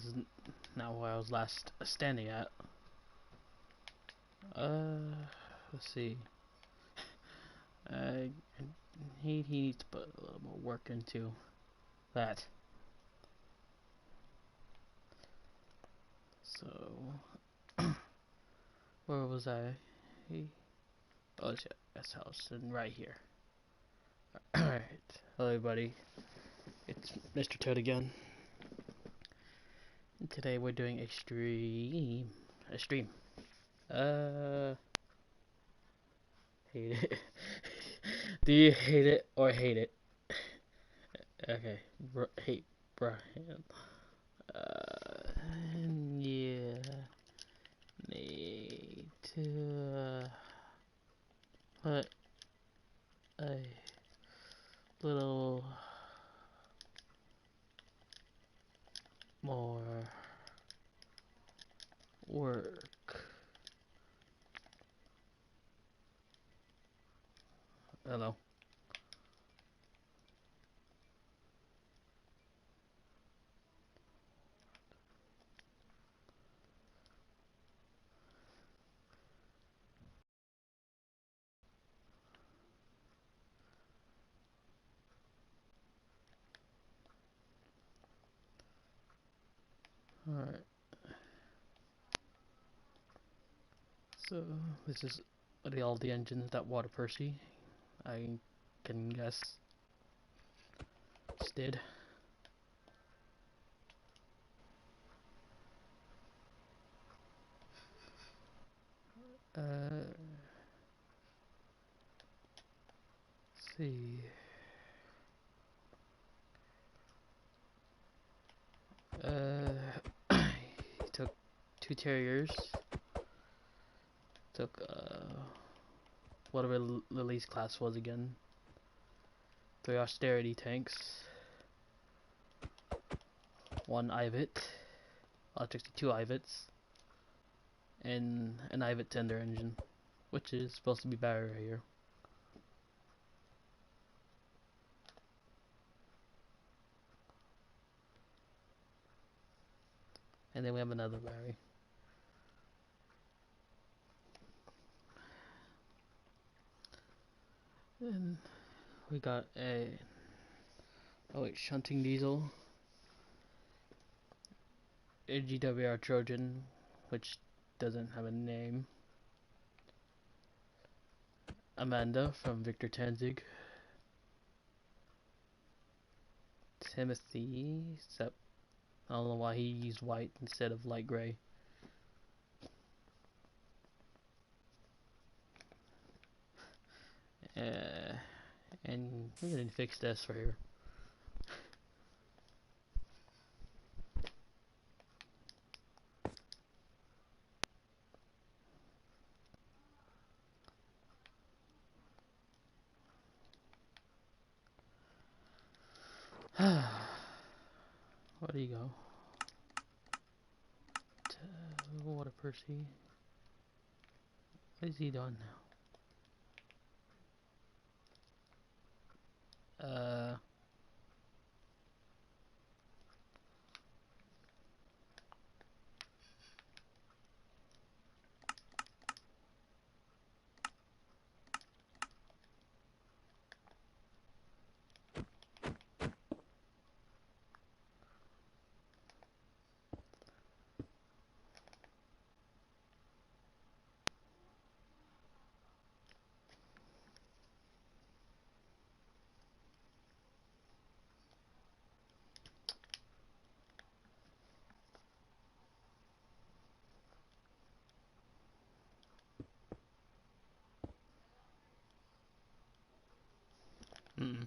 This is not where I was last standing at. Let's see. Uh, he needs to put a little more work into that. So, where was I? Oh, it's this house, and right here. Alright, hello everybody. It's Mr. Toad again. And today we're doing a stream. Hate it. Do you hate it or hate it? Okay, hate Brian. Yeah, need to put a little more work. Hello. Alright. So, this is all the engines that WaterPercy, I can guess, did. Let's see. He took 2 terriers. Took whatever Lily's class was again. 3 austerity tanks. 1 Ivet. Actually 2 Ivets. And an Ivet tender engine, which is supposed to be better right here. And then we have another battery. And we got a shunting diesel, a GWR Trojan, which doesn't have a name. Amanda from Victor Tanzig. Timothy, except I don't know why he used white instead of light gray. And we're gonna fix this for here. Where do you go? WaterPercy. What is he doing now? Mm-mm.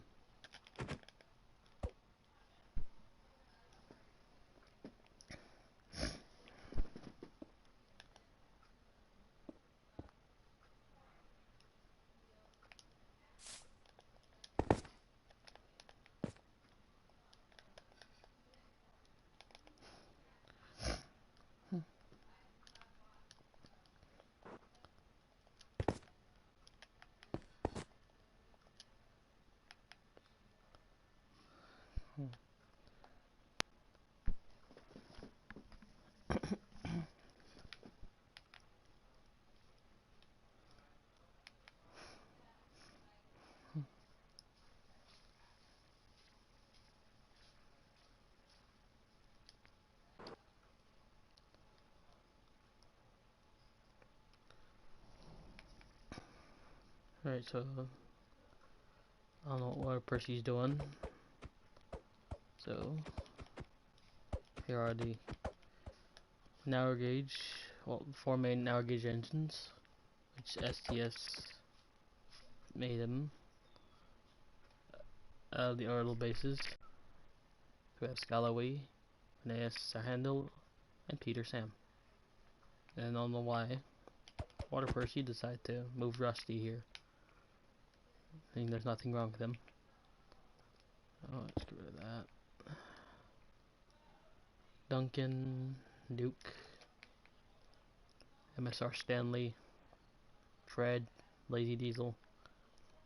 Alright, so I don't know what WaterPercy's doing. So here are the narrow gauge, well, 4 main narrow gauge engines, which STS made them. The orbital bases. We have Scalaway, STSSirHandel's, and Peter Sam. And I don't know why WaterPercy decided to move Rusty here. I think there's nothing wrong with him. Oh, let's get rid of that. Duncan, Duke, MSR Stanley, Fred, Lazy Diesel,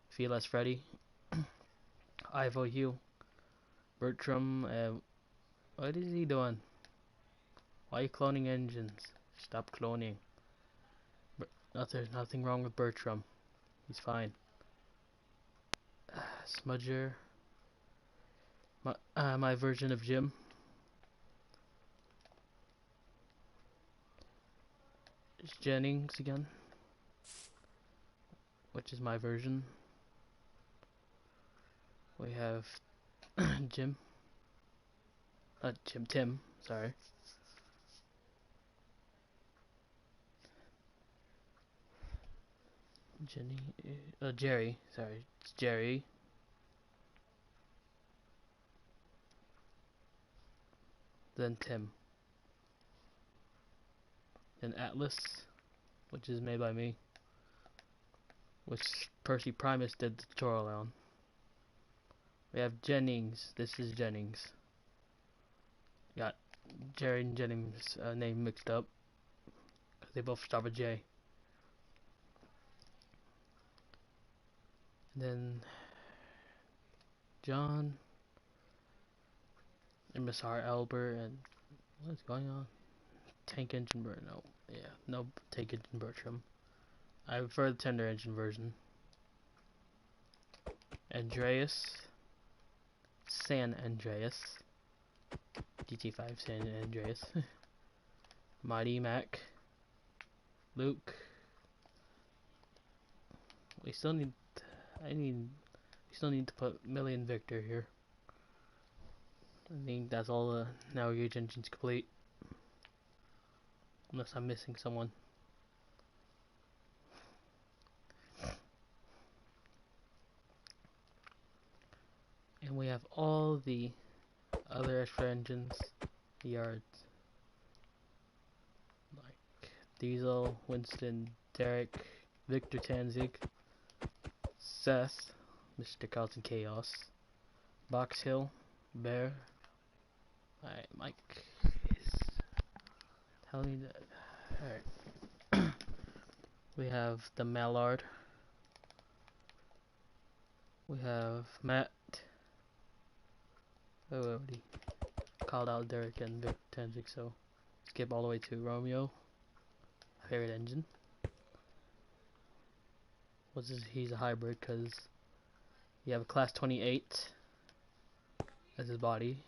Fearless Freddy, Ivo Hugh, Bertram. What is he doing? Why are you cloning engines? Stop cloning. There's nothing wrong with Bertram. He's fine. Smudger. My version of Jim. It's Jennings again, which is my version. We have Jim. Not Jim, Tim, sorry. Jerry, sorry, it's Jerry. Then Tim. Then Atlas, which is made by me, which Percy Primus did the tutorial on. We have Jennings, this is Jennings. Got Jerry and Jennings' name mixed up, because they both start with J. And then John, MSR Albert, and what's going on? Tank engine Bertram. No, yeah, no tank engine Bertram. I prefer the tender engine version. Andreas, San Andreas, GT5 San Andreas, Mighty Mac, Luke. We still need. We still need to put Million Victor here. I think that's all the narrow gauge engines complete. Unless I'm missing someone. And we have all the other extra engines, yards. Like Diesel, Winston, Derek, Victor Tanzig, Seth, Mr. Carlton Chaos, Box Hill, Bear. Alright, Mike is telling me that. Alright. We have the Mallard. We have Matt. Oh, already called out Derek and Vic Tanzig, so skip all the way to Romeo. Favorite engine. He's a hybrid because you have a class 28 as his body,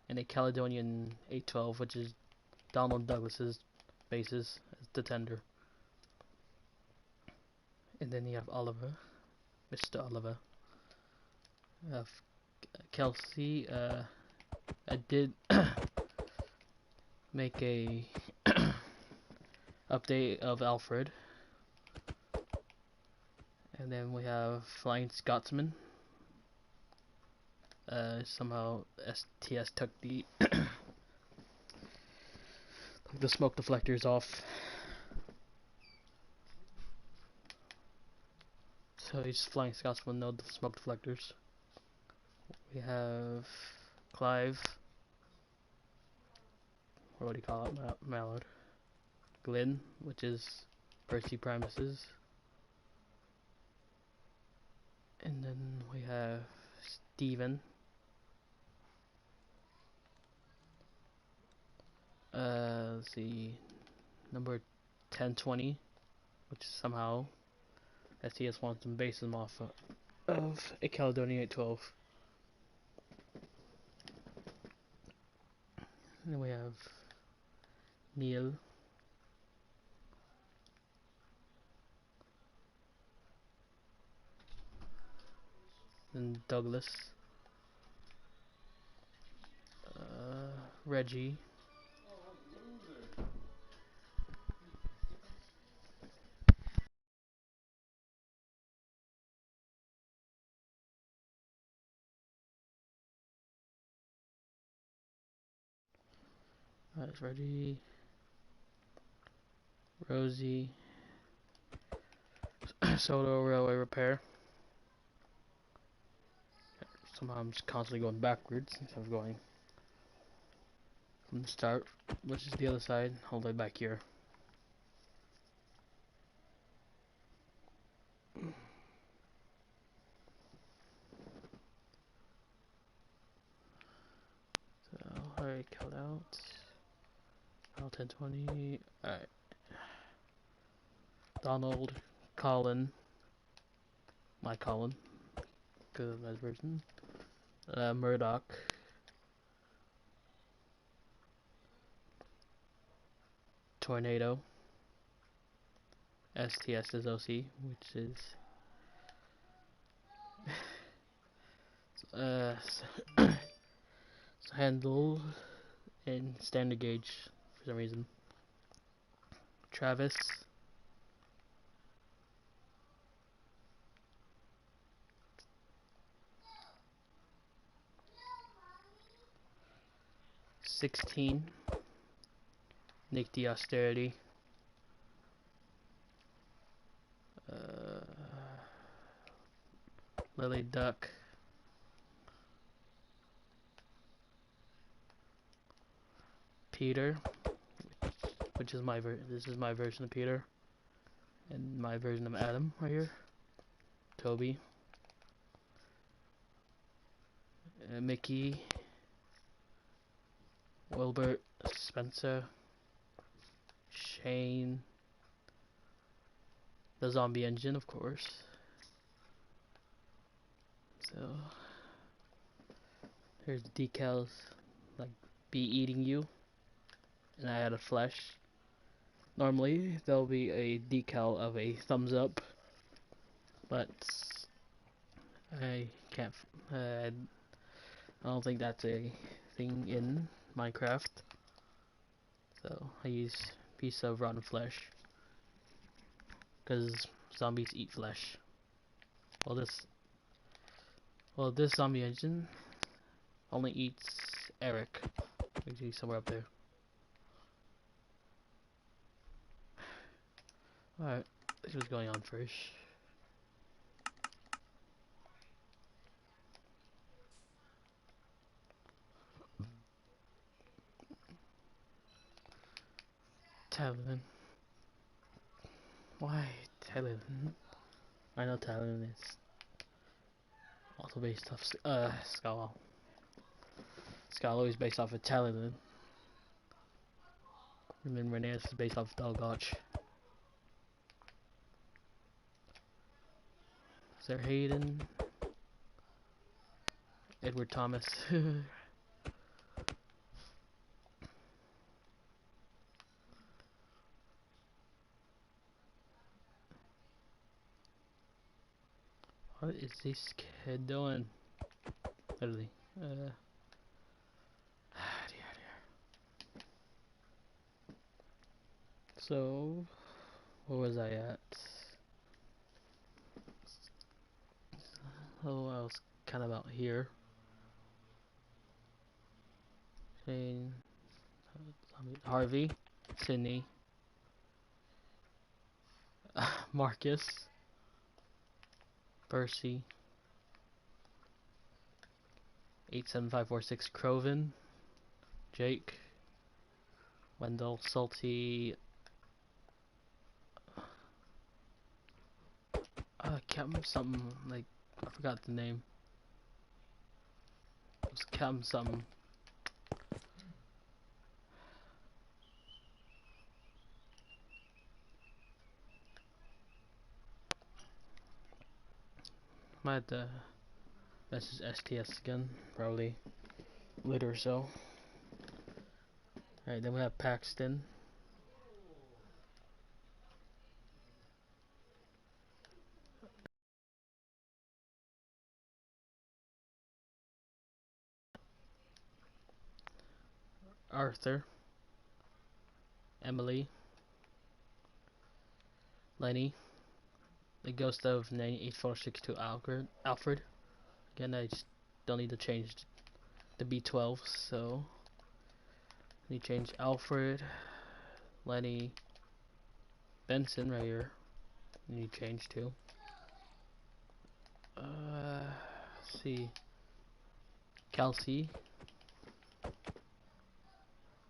and a Caledonian 812, which is Donald Douglas's bases as the tender. And then you have Oliver, Mr. Oliver. You have Kelsey. I did make a update of Alfred. And then we have Flying Scotsman. Somehow STS took the the smoke deflectors off. So he's Flying Scotsman, no smoke deflectors. We have Clive. What do you call it? Mallard. Glenn, which is Percy Primus's. And then we have Steven. Let's see, number 1020, which is somehow STS wants to base them off of a Caledonian 812. And then we have Neil. and Douglas, Reggie, that's Reggie, Rosie, Soto Railway Repair. Somehow I'm just constantly going backwards instead of going from the start, which is the other side, all the way back here. So, alright, cut out. L1020. Alright. Donald, Colin. My Colin. Good as version. Murdoch. Tornado. STSSOC, which is handle in standard gauge for some reason. Travis. $16. Nick the Austerity. Lily Duck. Peter, which is this is my version of Peter, and my version of Adam right here. Toby. Mickey. Wilbert. Spencer. Shane. The zombie engine, of course. So here's the decals, like be eating you, and I added flesh. Normally there'll be a decal of a thumbs up, but I can't. I don't think that's a thing in Minecraft. So I use a piece of rotten flesh because zombies eat flesh. Well, this zombie engine only eats Eric. Actually, somewhere up there. Alright, this was going on first. Talon. Why Talon? I know Talon is also based off Scala. Scala is based off of Talon. And then Reneus is based off Dalgotch. Sir Hayden. Edward Thomas. What is this kid doing? Literally. Dear. So, where was I at? Oh, I was kind of out here. Shane, Harvey, Sydney, Marcus, Percy, 87546 Croven, Jake, Wendell, Salty, Captain something, like, I forgot the name. It was Captain something. Might have to message STS again, probably later or so. Alright, then we have Paxton. Arthur, Emily, Lenny, the ghost of 98462 Alfred. Again, I just don't need to change the B12, so I need to change Alfred, Lenny, Benson right here. I need to change too. Let's see. Kelsey.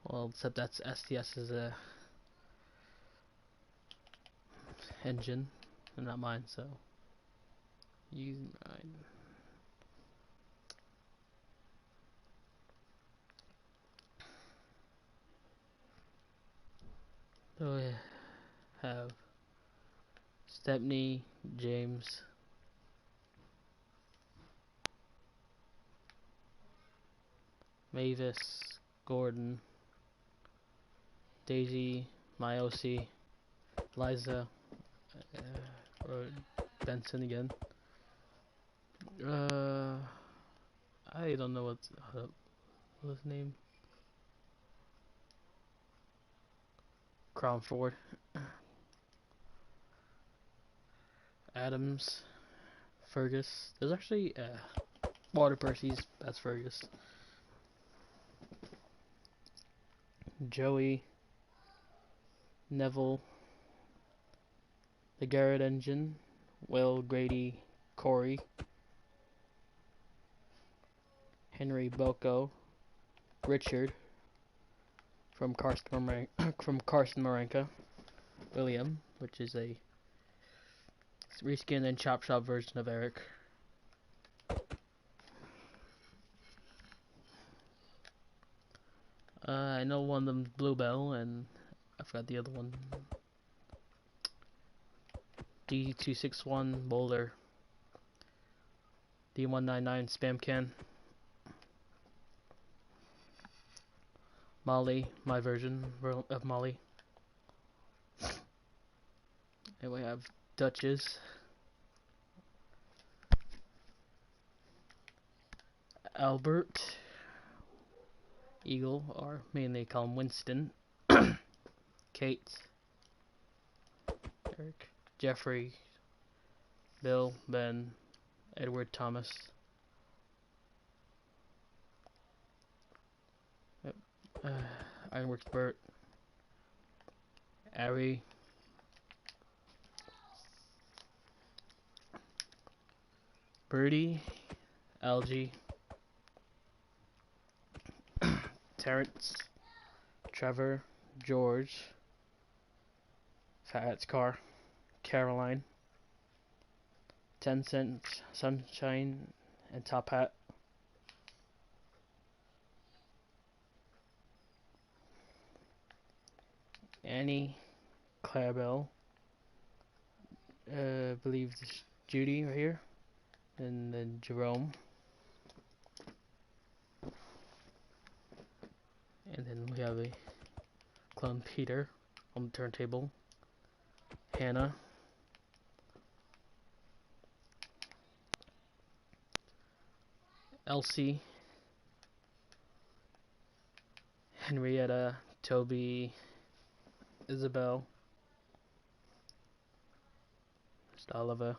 Well, except that's STS's engine, and not mine, so use mine. So we have Stepney, James, Mavis, Gordon, Daisy, Myosi, Liza, or Benson again. I don't know what's his name. Cromford, Adams, Fergus. There's actually WaterPercy's. That's Fergus. Joey, Neville, the Garrett engine, Will, Grady, Corey, Henry, Boko, Richard from Carson Marenka, William, which is a reskin and chop shop version of Eric. I know one of them's Bluebell, and I forgot the other one. D261 Boulder, D199 Spam Can, Molly, my version of Molly. And we have Duchess, Albert, Eagle, or mainly call him Winston, Kate, Eric, Jeffrey, Bill, Ben, Edward, Thomas. Yep. Ironworks Bert, Ari, Birdie, Algie, Terrence, Trevor, George, Fat's Car, Caroline, 10 Cent, Sunshine, and Top Hat. Annie, Clarabelle, I believe this Judy right here, and then Jerome, and then we have a clone Peter on the turntable, Hannah, Elsie, Henrietta, Toby, Isabel, just Oliver,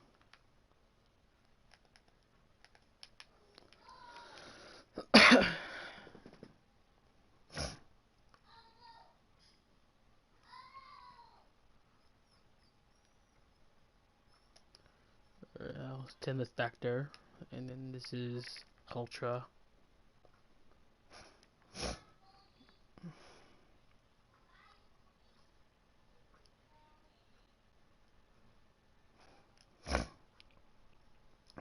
Timothy back there, and then this is Ultra.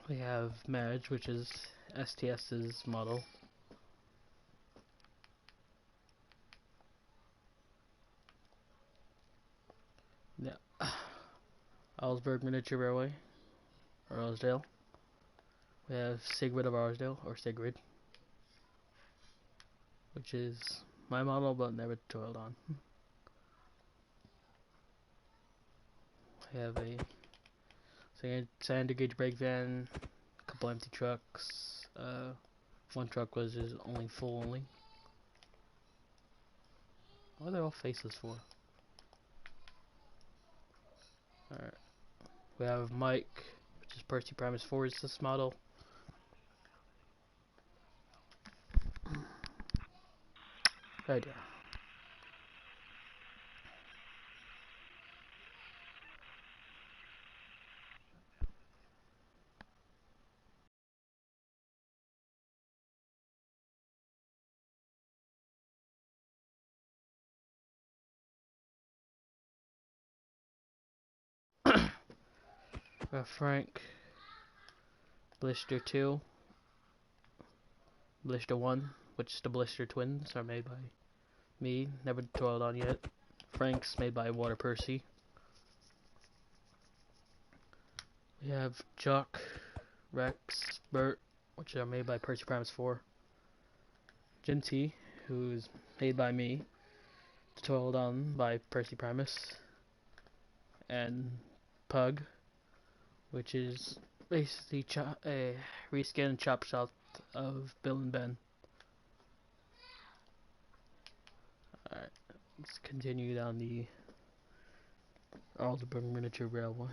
We have Madge, which is STS's model. Yeah, Augsburg Miniature Railway, or Rosdale. We have Sigrid of Arsdale, or Sigrid, which is my model but never toiled on. We have a standard gauge brake van, a couple empty trucks. One truck was just only full only. What are they all faceless for? Alright. We have Mike, which is Percy Primus 4 is this model. Right there. We have Frank, Blister 2, Blister 1, which the Blister twins are made by me, never toiled on yet. Frank's made by WaterPercy. We have Chuck, Rex, Bert, which are made by Percy Primus 4. Jinty, who's made by me, toiled on by Percy Primus. And Pug, which is basically a reskin and chop shop of Bill and Ben. Alright, let's continue down the Aldeburgh Miniature Railway.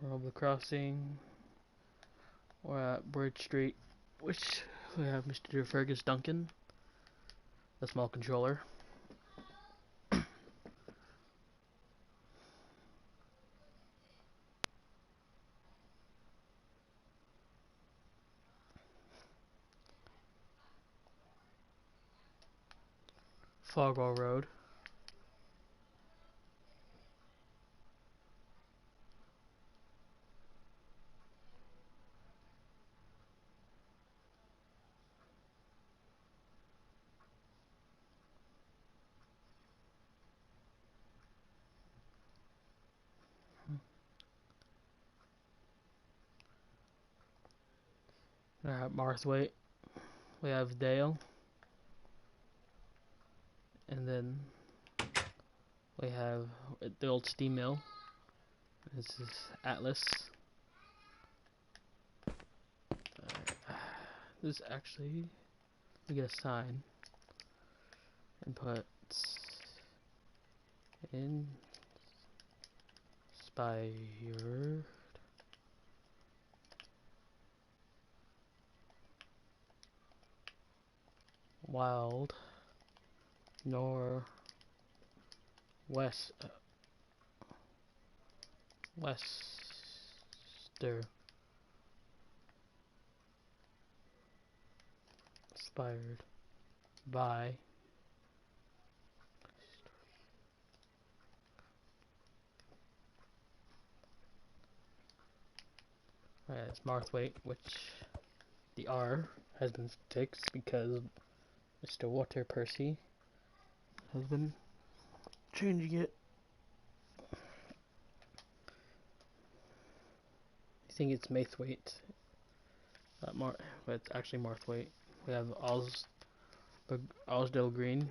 We're over the crossing. We're at Bridge Street, which we have Mr. Fergus Duncan, the small controller. Fargo Road. At Marthwaite, we have Dale, and then we have the old steam mill. This is Atlas. This actually, we get a sign and put inspired wild wester inspired by it's Marthwaite, which the R has been fixed because Mr. WaterPercy has been changing it. I think it's Maithwaite, but it's actually Marthwaite. We have Osdale Green,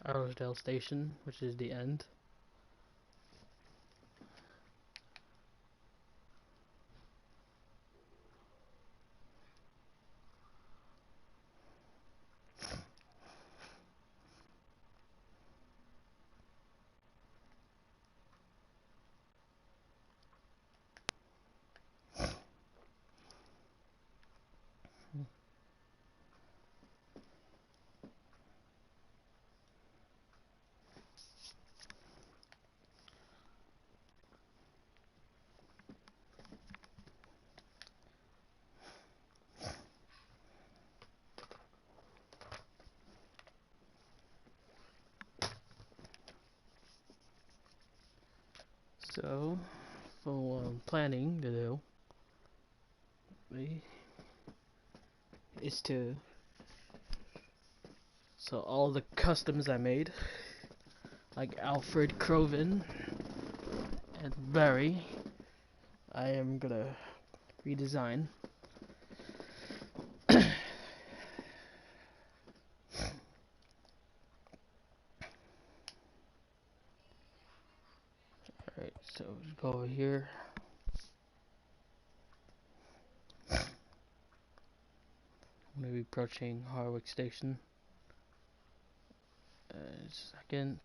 Arrowsdale Station, which is the end. So, for what I'm planning to do is to, so all the customs I made, like Alfred Crovin and Barry, I am gonna redesign. Alright, So just go over here. I'm gonna be approaching Harwick Station. Second,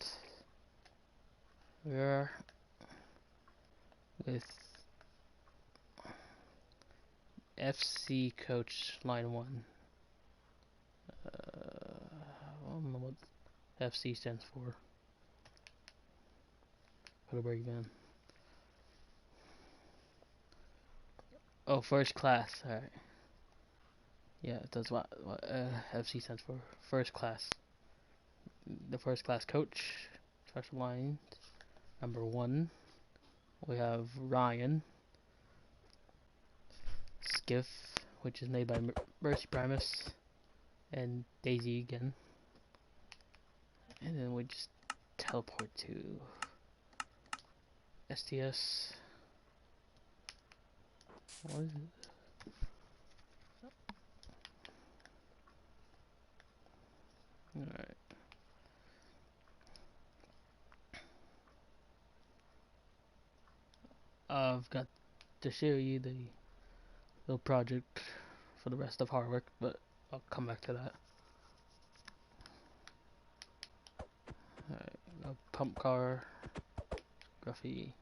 we are with FC Coach Line 1. I don't know what FC stands for. Put a break van. Oh, first class. Alright. Yeah, that's what FC stands for. First class. The first class coach. Special line. Number 1. We have Ryan. Skiff, which is made by Mercy Primus. And Daisy again. And then we just teleport to STS. What is it? Alright. I've got to show you the little project for the rest of Harwick, but I'll come back to that. Alright, a pump car, Gruffy.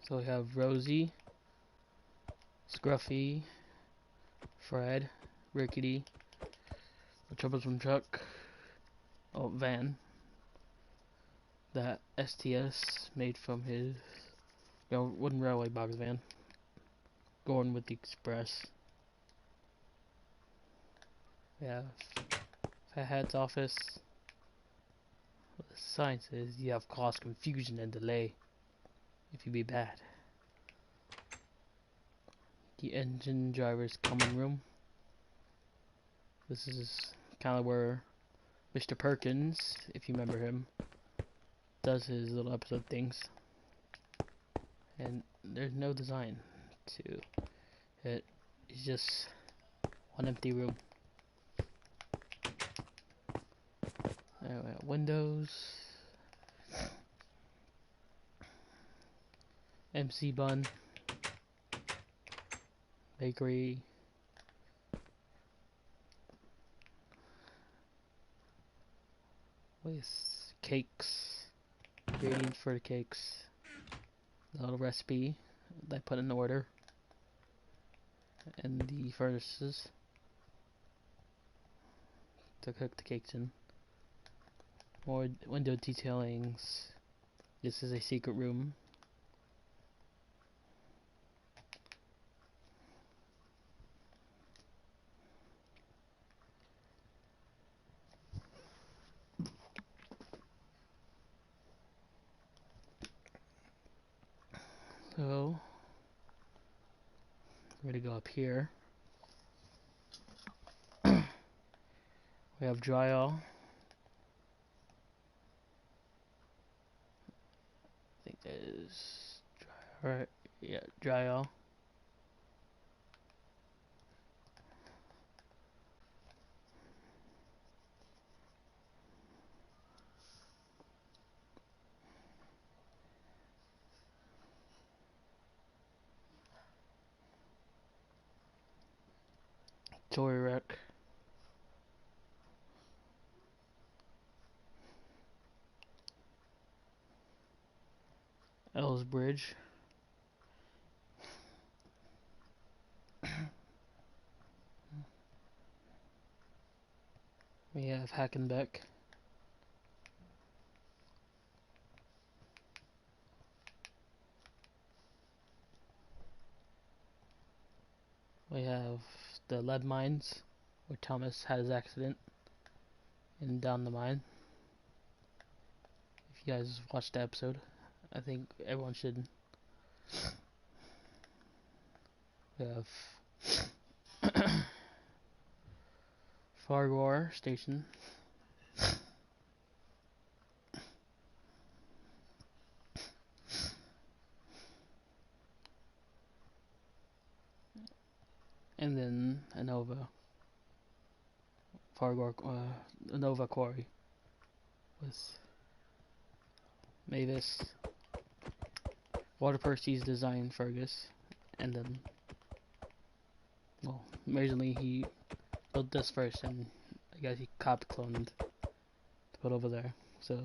So we have Rosie, Scruffy, Fred, Rickety, the troublesome truck, van, that STS made from his wooden railway box van, going with the express. We have Fat Hat's office. The sign says you have caused confusion and delay if you be bad. The engine driver's common room. This is kind of where Mr. Perkins, if you remember him, does his little episode things. And there's no design to it. It's just one empty room. Anyway, windows. MC Bun. Bakery. With cakes. Ingredients for the cakes. The little recipe that I put in order. And the furnaces to cook the cakes in. More window detailings. This is a secret room. So we're gonna go up here. We have drywall. I think that is right. Yeah, drywall. Toy wreck. L's Bridge. We have Hackenbeck. We have the lead mines, where Thomas had his accident and down the mine. If you guys watched the episode, I think everyone should. We have Fargor Station. And then Anova. Fargo, Nova Quarry with Mavis, WaterPercy's design Fergus, and then, well, originally he built this first, and I guess he copy cloned to put over there. So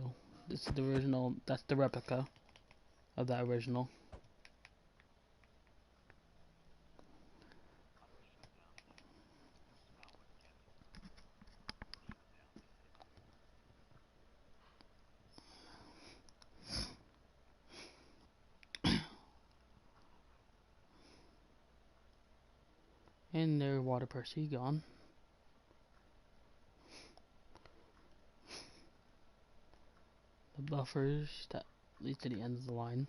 this is the original. That's the replica of that original. And their WaterPercy gone. The buffers that lead to the end of the line.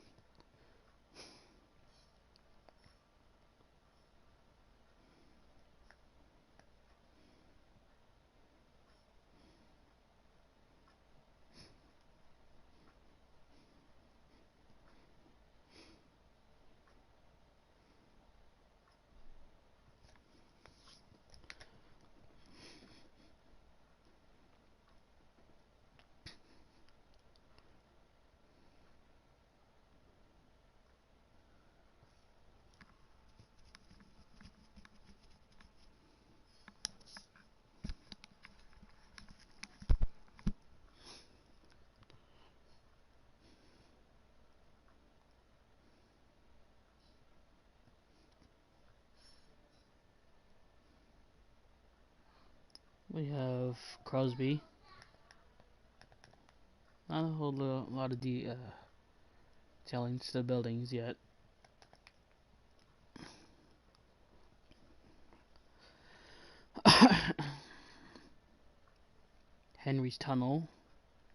We have Crosby. Not a whole lot of detailing to the buildings yet. Henry's tunnel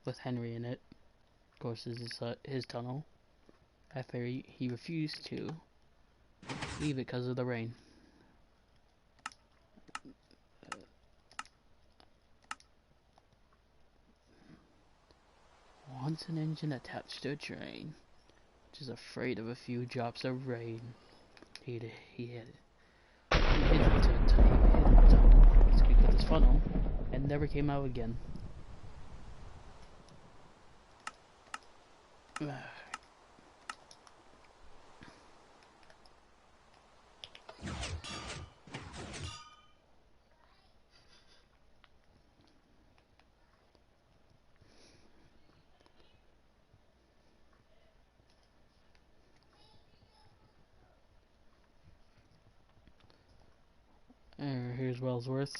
with Henry in it. Of course, this is his tunnel. After he refused to leave it because of the rain. Once an engine attached to a train, which is afraid of a few drops of rain, he hit it. He hit the tunnel. So he put this funnel and never came out again. Here's Wellsworth.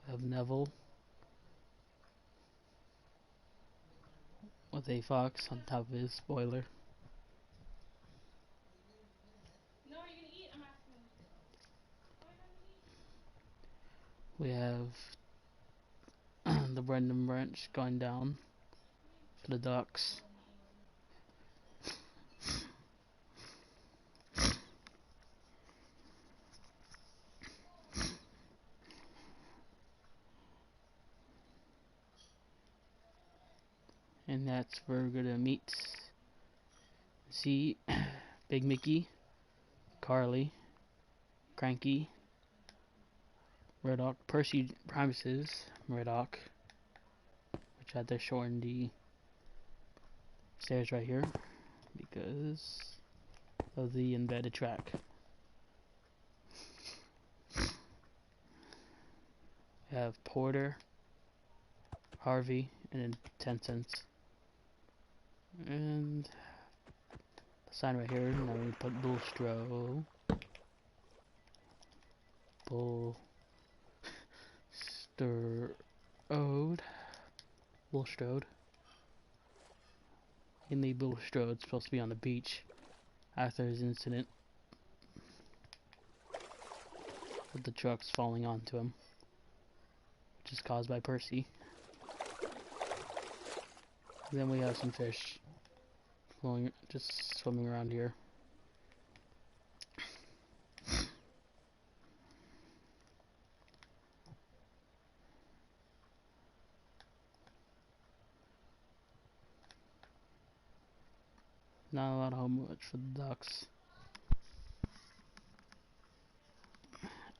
We have Neville with a fox on top of his spoiler. No, are you gonna eat? I'm asking you. We have the Brendan branch going down for the ducks. And that's where we're gonna meet. See Big Mickey, Carly, Cranky, Murdoch, Percy promises Murdoch, which had to shorten the stairs right here because of the embedded track. We have Porter, Harvey, and then 10 cents. And the sign right here, now we put Bullstrode. Bulstrode. Inley Bulstrode's supposed to be on the beach after his incident with the trucks falling onto him, which is caused by Percy. Then we have some fish flowing, just swimming around here. not a lot of homework for the ducks.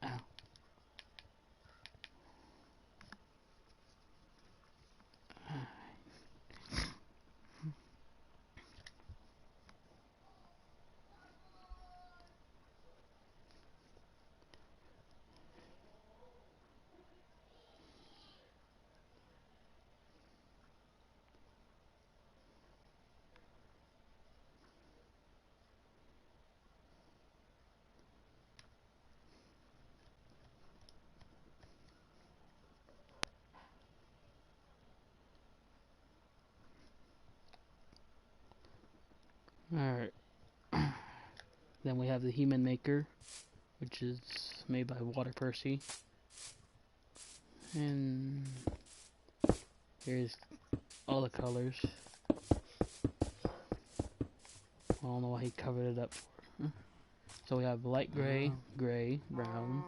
Ow. Alright. Then we have the human maker, which is made by WaterPercy. And here's all the colors. I don't know why he covered it up for. So we have light gray, gray, brown,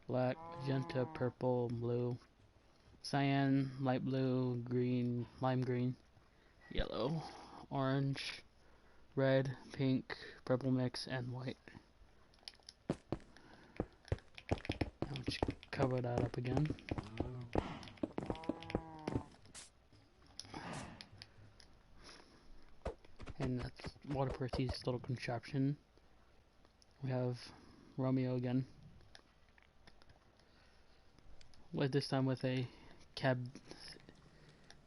black, magenta, purple, blue, cyan, light blue, green, lime green, yellow, orange, red, pink, purple mix, and white. Now just cover that up again. And that's WaterPercy's little contraption. We have Romeo again. With this time with a cab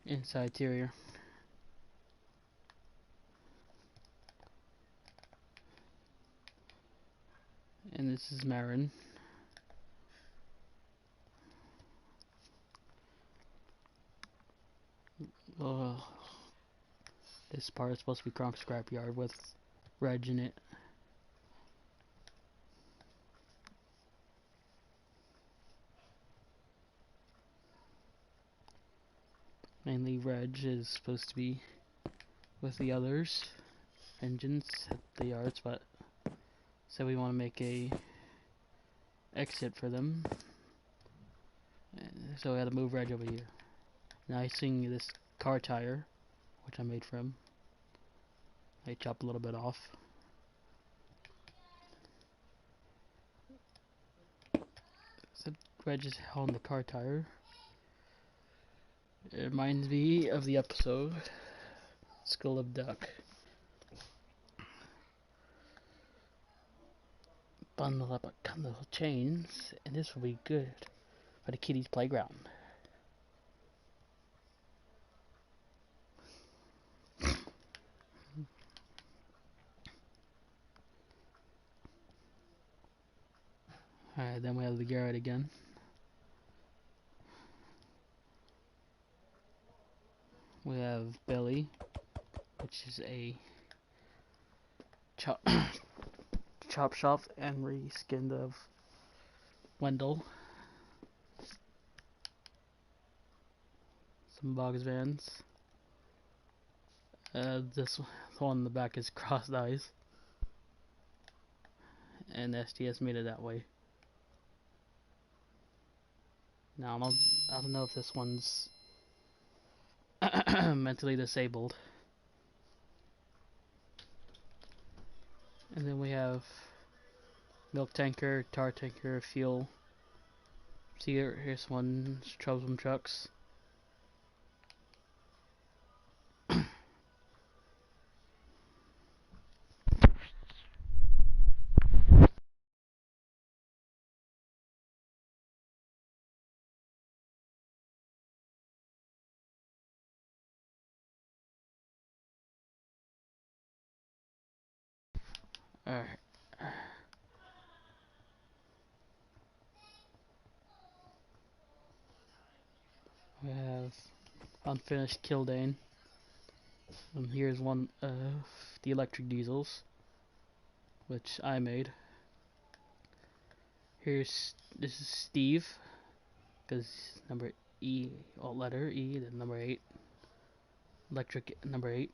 inside interior. And this is Marin. This part is supposed to be Kronk Scrapyard with Reg in it. Mainly Reg is supposed to be with the others engines at the yards, but so we want to make a exit for them. And so we had to move Reg over here. Now he's seeing this car tire, which I made for him. I chopped a little bit off. So Reg is on the car tire. It reminds me of the episode Skull of Duck. Bundle up a couple of chains, and this will be good for the kiddies' playground. Alright, then we have the Garrett again. We have Billy, which is a chop shop and reskinned of Wendell. Some Boggs Vans. This one in the back is crossed eyes. And STS made it that way. Now I don't know if this one's mentally disabled. And then we have milk tanker, tar tanker, fuel. See here's one troublesome trucks. Alright. We have unfinished Kildane. And here's one of the electric diesels, which I made. This is Steve, because number E, or letter E, then number 8. Electric number 8.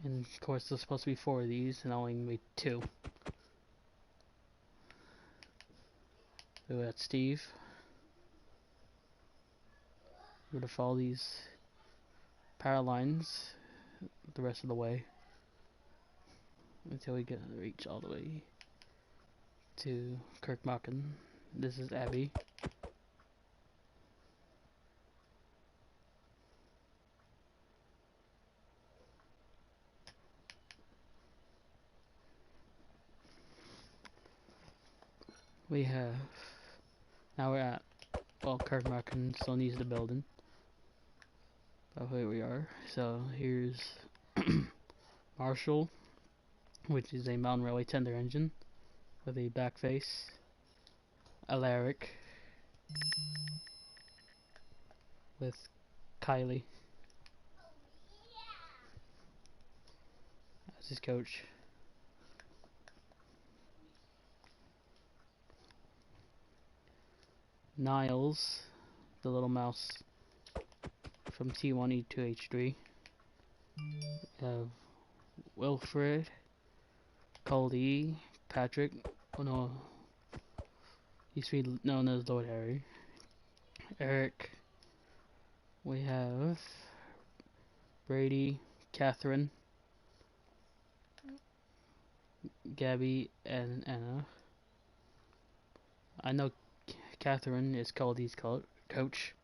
And of course there's supposed to be 4 of these, and I only made 2. So that's Steve. We're going to follow these power lines the rest of the way until we reach all the way to Kirkmachen. This is Abby. We have, now we're at, well, Kirkmachen still needs the building. Oh, here we are. So here's Marshall, which is a mountain railway tender engine with a back face. Alaric with Kylie as his coach. Niles, the little mouse from T1E2H3. Wilfred, Coldy, Patrick, oh no, used to be known as Lord Harry. Eric. We have Brady, Catherine, Gabby, and Anna. I know Catherine is Coldy's coach,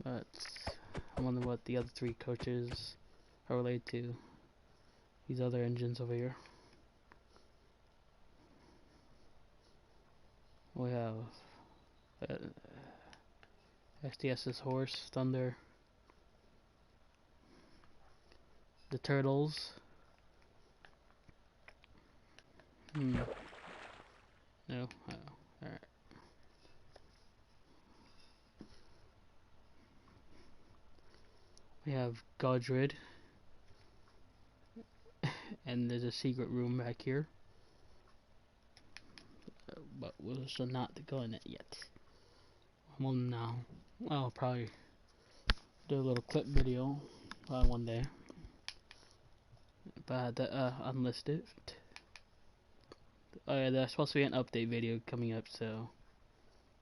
but I wonder what the other three coaches are related to these other engines over here. We have STS's Horse, Thunder, the Turtles. No. Oh, alright. We have Godred. And there's a secret room back here. But we'll still not go in it yet. Well, now. I'll probably do a little clip video one day. But I had to unlist it. Oh yeah, there's supposed to be an update video coming up, so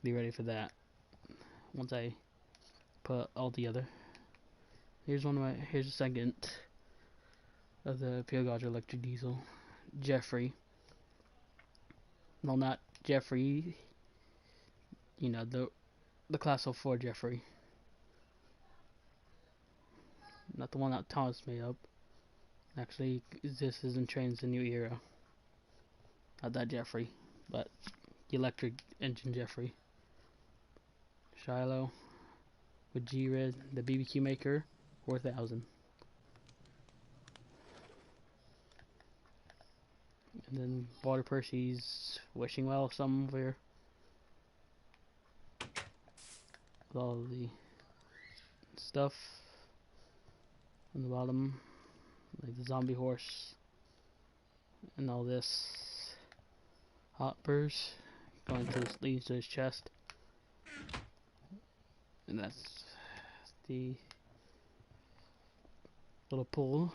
be ready for that. Once I put all together. Here's here's a second of the Pure Gauge electric diesel. Jeffrey. No, not Jeffrey. You know, the class 04 Jeffrey. Not the one that Thomas made up. Actually, this isn't Trains the New Era. Not that Jeffrey, but the electric engine Jeffrey. Shiloh with G-Red, the BBQ maker, 4000. And then WaterPercy's wishing well some over here. With all the stuff on the bottom, like the zombie horse and all this. Hoppers going to leads to his chest. And that's the little pool.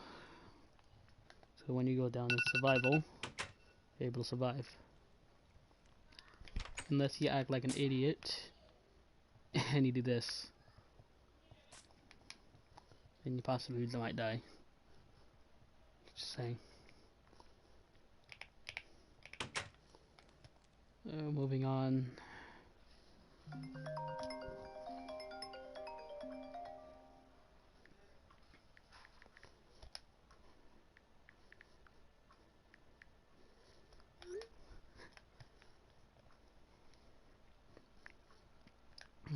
So when you go down in survival, you're able to survive. Unless you act like an idiot and you do this. Then you possibly might die. Just saying. Moving on.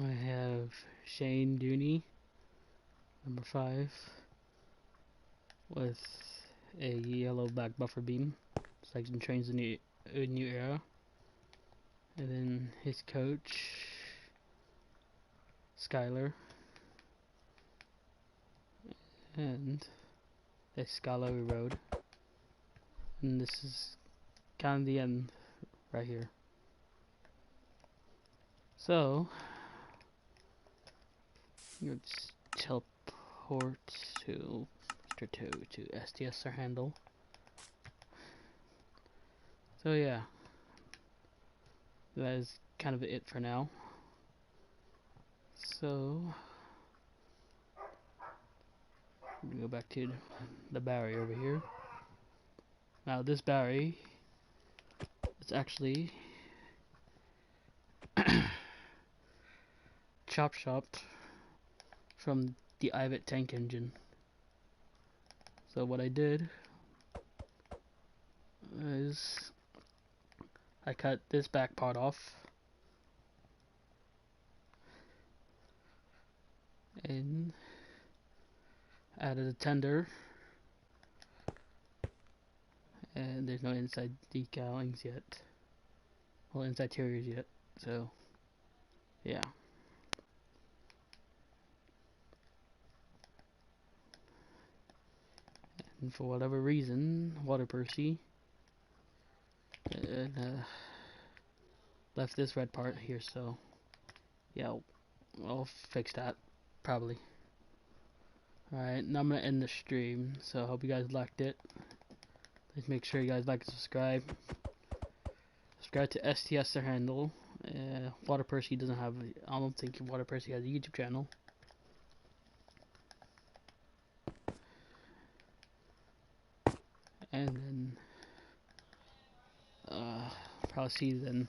I have Shane Dooney, number 5, with a yellow black buffer beam. It's like in Trains the New Era. And then his coach, Skylar. And a Scholarly Road. And this is kind of the end right here. So, let's teleport to STSSirHandel. So yeah, that is kind of it for now. So Go back to the battery over here. Now this battery is actually chopped from the IVET tank engine. So what I did is I cut this back part off and added a tender, and there's no inside decalings yet, well, inside interiors yet, so yeah. And for whatever reason, WaterPercy left this red part here, so yeah, I'll fix that probably. Alright, now I'm gonna end the stream, so I hope you guys liked it. Please make sure you guys like and subscribe. Subscribe to STSSirHandel. WaterPercy doesn't have, I don't think WaterPercy has a YouTube channel. And then probably see you then.